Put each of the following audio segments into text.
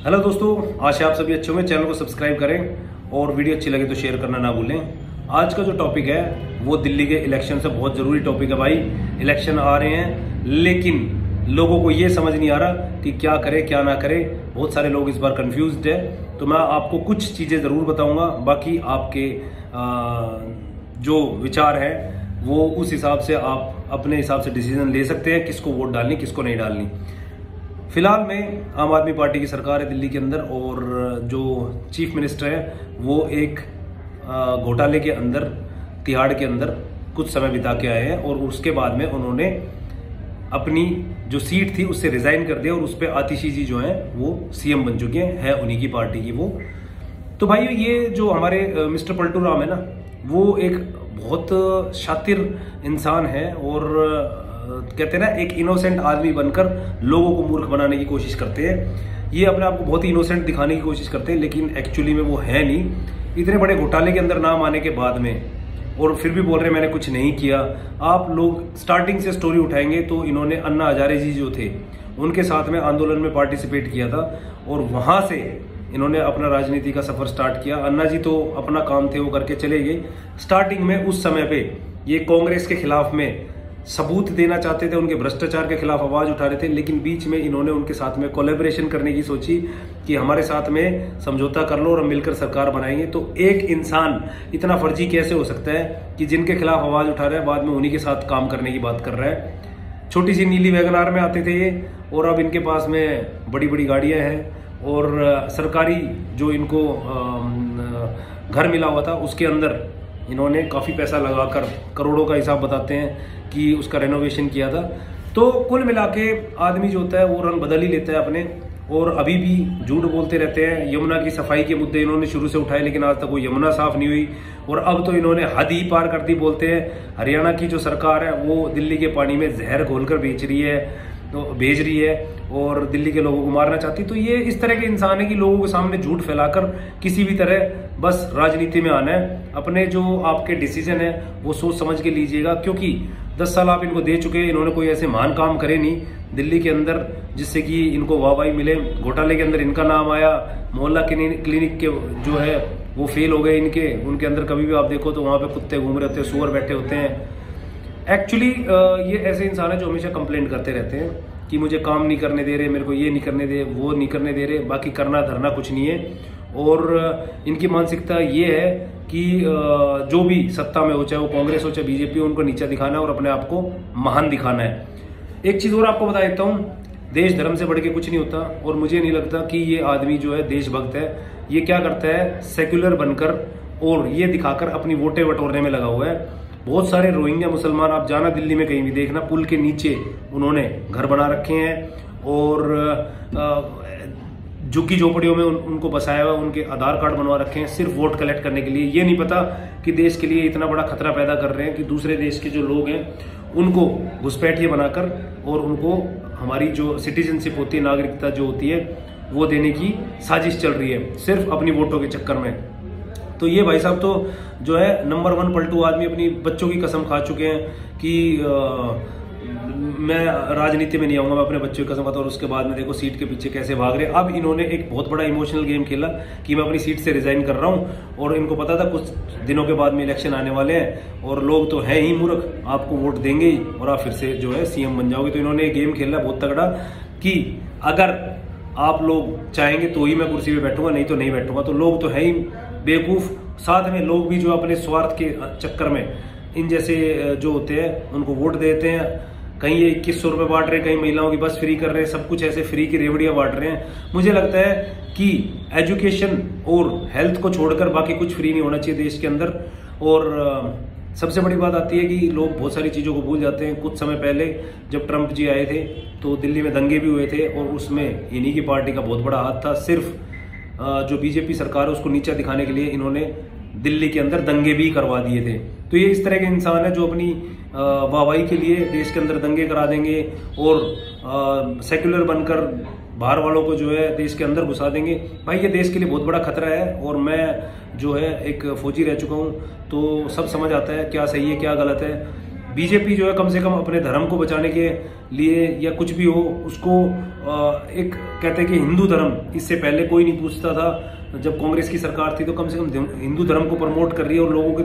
Hello दोस्तों, आशा आप सभी अच्छे होंगे। चैनल को सब्सक्राइब करें और वीडियो अच्छी लगे तो शेयर करना ना भूलें। आज का जो टॉपिक है वो दिल्ली के इलेक्शन से बहुत ज़रूरी टॉपिक है भाई। इलेक्शन आ रहे हैं लेकिन लोगों को ये समझ नहीं आ रहा कि क्या करें क्या ना करें। बहुत सारे लोग इस बार कंफ्यूज्ड है, तो मैं आपको कुछ चीज़ें ज़रूर बताऊंगा। बाकी आपके जो विचार है वो उस हिसाब से आप अपने हिसाब से डिसीजन ले सकते हैं, किसको वोट डालनी किसको नहीं डालनी। फिलहाल में आम आदमी पार्टी की सरकार है दिल्ली के अंदर, और जो चीफ मिनिस्टर है वो एक घोटाले के अंदर, तिहाड़ के अंदर कुछ समय बिता के आए हैं, और उसके बाद में उन्होंने अपनी जो सीट थी उससे रिजाइन कर दिया, और उस पर आतिशी जी जो हैं वो सीएम बन चुके हैं उन्हीं की पार्टी की वो। तो भाई ये जो हमारे मिस्टर पलटू राम है ना, वो एक बहुत शातिर इंसान है, और कहते हैं ना एक इनोसेंट आदमी बनकर लोगों को मूर्ख बनाने की कोशिश करते हैं। ये अपने आप को बहुत ही इनोसेंट दिखाने की कोशिश करते हैं, लेकिन एक्चुअली में वो है नहीं। इतने बड़े घोटाले के अंदर नाम आने के बाद में और फिर भी बोल रहे मैंने कुछ नहीं किया। आप लोग स्टार्टिंग से स्टोरी उठाएंगे तो इन्होंने अन्ना हजारे जी जो थे उनके साथ में आंदोलन में पार्टिसिपेट किया था, और वहां से इन्होंने अपना राजनीति का सफर स्टार्ट किया। अन्ना जी तो अपना काम थे वो करके चले गए। स्टार्टिंग में उस समय पे ये कांग्रेस के खिलाफ में सबूत देना चाहते थे, उनके भ्रष्टाचार के खिलाफ आवाज उठा रहे थे, लेकिन बीच में इन्होंने उनके साथ में कोलैबोरेशन करने की सोची कि हमारे साथ में समझौता कर लो और हम मिलकर सरकार बनाएंगे। तो एक इंसान इतना फर्जी कैसे हो सकता है कि जिनके खिलाफ आवाज उठा रहा है बाद में उन्हीं के साथ काम करने की बात कर रहा है। छोटी सी नीली वैगनार में आते थे ये, और अब इनके पास में बड़ी बड़ी गाड़ियां हैं, और सरकारी जो इनको घर मिला हुआ था उसके अंदर इन्होंने काफ़ी पैसा लगाकर, करोड़ों का हिसाब बताते हैं कि उसका रेनोवेशन किया था। तो कुल मिला के आदमी जो होता है वो रंग बदल ही लेता है अपने, और अभी भी झूठ बोलते रहते हैं। यमुना की सफाई के मुद्दे इन्होंने शुरू से उठाए, लेकिन आज तक वो यमुना साफ नहीं हुई, और अब तो इन्होंने हद ही पार कर दी। बोलते हैं हरियाणा की जो सरकार है वो दिल्ली के पानी में जहर घोलकर भेज रही है और दिल्ली के लोगों को मारना चाहती। तो ये इस तरह के इंसान है कि लोगों के सामने झूठ फैलाकर किसी भी तरह बस राजनीति में आना है। अपने जो आपके डिसीजन है वो सोच समझ के लीजिएगा, क्योंकि 10 साल आप इनको दे चुके हैं। इन्होंने कोई ऐसे महान काम करे नहीं दिल्ली के अंदर जिससे कि इनको वाहवाही मिले। घोटाले के अंदर इनका नाम आया, मोहल्ला क्लिनिक के जो है वो फेल हो गए उनके अंदर कभी भी आप देखो तो वहां पे कुत्ते घूम रहे होते हैं, सुअर बैठे होते हैं। एक्चुअली ये ऐसे इंसान है जो हमेशा कंप्लेंट करते रहते हैं कि मुझे काम नहीं करने दे रहे, मेरे को ये नहीं करने दे, वो नहीं करने दे रहे, बाकी करना धरना कुछ नहीं है। और इनकी मानसिकता ये है कि जो भी सत्ता में हो, चाहे वो कांग्रेस हो चाहे बीजेपी हो, उनको नीचा दिखाना है और अपने आप को महान दिखाना है। एक चीज और आपको बता देता हूँ, देश धर्म से बढ़ के कुछ नहीं होता, और मुझे नहीं लगता कि ये आदमी जो है देशभक्त है। ये क्या करता है, सेक्युलर बनकर और ये दिखाकर अपनी वोटें बटोरने में लगा हुआ है। बहुत सारे रोहिंग्या मुसलमान आप जाना दिल्ली में कहीं भी देखना, पुल के नीचे उन्होंने घर बना रखे हैं, और झुग्गी झोपड़ियों में उनको बसाया हुआ, उनके आधार कार्ड बनवा रखे हैं सिर्फ वोट कलेक्ट करने के लिए। ये नहीं पता कि देश के लिए इतना बड़ा खतरा पैदा कर रहे हैं कि दूसरे देश के जो लोग हैं उनको घुसपैठिए बनाकर और उनको हमारी जो सिटीजनशिप होती है, नागरिकता जो होती है, वो देने की साजिश चल रही है सिर्फ अपनी वोटों के चक्कर में। तो ये भाई साहब तो जो है नंबर 1 पलटू आदमी अपनी बच्चों की कसम खा चुके हैं कि मैं राजनीति में नहीं आऊंगा, मैं अपने बच्चों की कसम खाता। और उसके बाद में देखो सीट के पीछे कैसे भाग रहे। अब इन्होंने एक बहुत बड़ा इमोशनल गेम खेला कि मैं अपनी सीट से रिजाइन कर रहा हूं, और इनको पता था कुछ दिनों के बाद में इलेक्शन आने वाले हैं और लोग तो हैं ही मूर्ख, आपको वोट देंगे ही और आप फिर से जो है सीएम बन जाओगे। तो इन्होंने एक गेम खेला बहुत तगड़ा कि अगर आप लोग चाहेंगे तो ही मैं कुर्सी पे बैठूंगा, नहीं तो नहीं बैठूंगा। तो लोग तो है ही बेवकूफ, साथ में लोग भी जो अपने स्वार्थ के चक्कर में इन जैसे जो होते हैं उनको वोट देते हैं। कहीं ये 2100 रुपये बांट रहे हैं, कहीं महिलाओं की बस फ्री कर रहे हैं, सब कुछ ऐसे फ्री की रेवड़ियां बांट रहे हैं। मुझे लगता है कि एजुकेशन और हेल्थ को छोड़कर बाकी कुछ फ्री नहीं होना चाहिए देश के अंदर। और सबसे बड़ी बात आती है कि लोग बहुत सारी चीज़ों को भूल जाते हैं। कुछ समय पहले जब ट्रंप जी आए थे तो दिल्ली में दंगे भी हुए थे, और उसमें इन्हीं की पार्टी का बहुत बड़ा हाथ था। सिर्फ जो बीजेपी सरकार है उसको नीचा दिखाने के लिए इन्होंने दिल्ली के अंदर दंगे भी करवा दिए थे। तो ये इस तरह के इंसान है जो अपनी वाहवाही के लिए देश के अंदर दंगे करा देंगे और सेक्युलर बनकर बाहर वालों को जो है देश के अंदर घुसा देंगे। भाई ये देश के लिए बहुत बड़ा खतरा है, और मैं जो है एक फौजी रह चुका हूँ तो सब समझ आता है क्या सही है क्या गलत है। बीजेपी जो है कम से कम अपने धर्म को बचाने के लिए या कुछ भी हो उसको एक कहते हैं कि हिंदू धर्म, इससे पहले कोई नहीं पूछता था जब कांग्रेस की सरकार थी, तो कम से कम हिंदू धर्म को प्रमोट कर रही है और लोगों के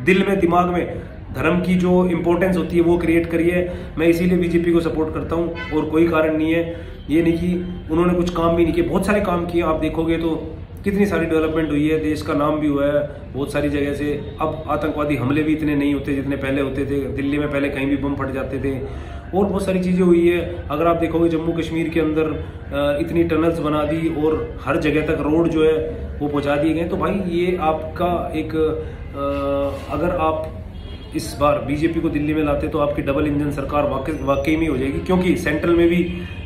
दिल में दिमाग में धर्म की जो इम्पोर्टेंस होती है वो क्रिएट करी है। मैं इसीलिए बीजेपी को सपोर्ट करता हूँ और कोई कारण नहीं है। ये नहीं कि उन्होंने कुछ काम भी नहीं किए, बहुत सारे काम किए। आप देखोगे तो कितनी सारी डेवलपमेंट हुई है, देश का नाम भी हुआ है बहुत सारी जगह से। अब आतंकवादी हमले भी इतने नहीं होते जितने पहले होते थे। दिल्ली में पहले कहीं भी बम फट जाते थे और बहुत सारी चीज़ें हुई है। अगर आप देखोगे जम्मू कश्मीर के अंदर इतनी टनल्स बना दी और हर जगह तक रोड जो है वो पहुंचा दिए गए। तो भाई ये आपका एक अगर आप इस बार बीजेपी को दिल्ली में लाते तो आपकी डबल इंजन सरकार वाकई में हो जाएगी, क्योंकि सेंट्रल में भी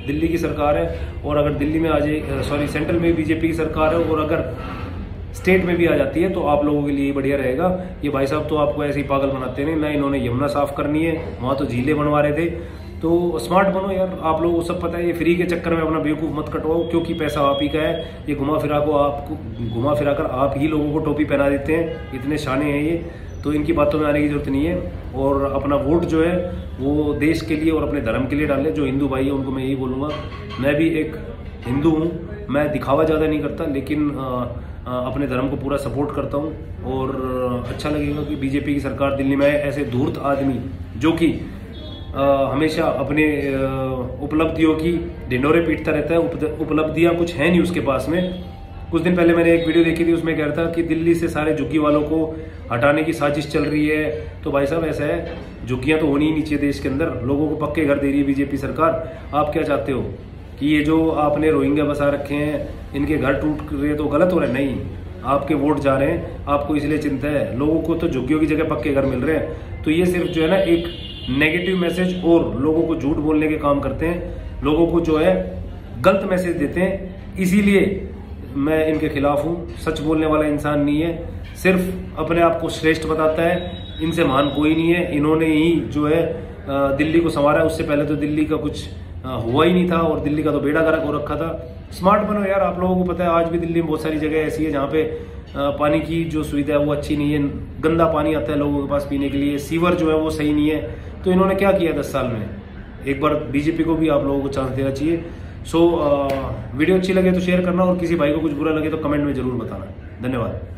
दिल्ली की सरकार है और अगर दिल्ली में आ जाए सेंट्रल में बीजेपी की सरकार है और अगर स्टेट में भी आ जाती है तो आप लोगों के लिए बढ़िया रहेगा। ये भाई साहब तो आपको ऐसे ही पागल बनाते हैं ना, इन्होंने यमुना साफ करनी है, वहाँ तो झीलें बनवा रहे थे। तो स्मार्ट बनो यार, आप लोगों को सब पता है। ये फ्री के चक्कर में अपना बेवकूफ़ मत कटवाओ, क्योंकि पैसा आप ही का है। ये घुमा फिरा कर आप ही लोगों को टोपी पहना देते हैं, इतने शाने हैं ये। तो इनकी बातों में आने की जरूरत नहीं है और अपना वोट जो है वो देश के लिए और अपने धर्म के लिए डालें। जो हिंदू भाई है उनको मैं यही बोलूँगा, मैं भी एक हिंदू हूँ, मैं दिखावा ज़्यादा नहीं करता लेकिन अपने धर्म को पूरा सपोर्ट करता हूँ। और अच्छा लगेगा कि बीजेपी की सरकार दिल्ली में ऐसे धूर्त आदमी जो कि हमेशा अपने उपलब्धियों की ढिंडोरे पीटता रहता है, उपलब्धियाँ कुछ है नहीं उसके पास में। कुछ दिन पहले मैंने एक वीडियो देखी थी, उसमें कह रहा था कि दिल्ली से सारे झुग्गी वालों को हटाने की साजिश चल रही है। तो भाई साहब ऐसा है, झुग्गियाँ तो होनी ही नहीं चाहिए देश के अंदर। लोगों को पक्के घर दे रही है बीजेपी सरकार। आप क्या चाहते हो कि ये जो आपने रोहिंग्या बसा रखे हैं इनके घर टूट रहे तो गलत हो रहा है? नहीं, आपके वोट जा रहे हैं, आपको इसलिए चिंता है। लोगों को तो झुग्गियों की जगह पक्के घर मिल रहे हैं। तो ये सिर्फ जो है ना एक नेगेटिव मैसेज और लोगों को झूठ बोलने के काम करते हैं, लोगों को जो है गलत मैसेज देते हैं। इसीलिए मैं इनके खिलाफ हूँ। सच बोलने वाला इंसान नहीं है, सिर्फ अपने आप को श्रेष्ठ बताता है। इनसे महान कोई नहीं है। इन्होंने ही जो है दिल्ली को संवारा है। उससे पहले तो दिल्ली का कुछ हुआ ही नहीं था और दिल्ली का तो बेड़ा गर्क हो रखा था। स्मार्ट बनो यार, आप लोगों को पता है आज भी दिल्ली में बहुत सारी जगह ऐसी है जहाँ पे पानी की जो सुविधा है वो अच्छी नहीं है। गंदा पानी आता है लोगों के पास पीने के लिए, सीवर जो है वो सही नहीं है। तो इन्होंने क्या किया 10 साल में? एक बार बीजेपी को भी आप लोगों को चांस देना चाहिए। वीडियो अच्छी लगे तो शेयर करना और किसी भाई को कुछ बुरा लगे तो कमेंट में जरूर बताना। धन्यवाद।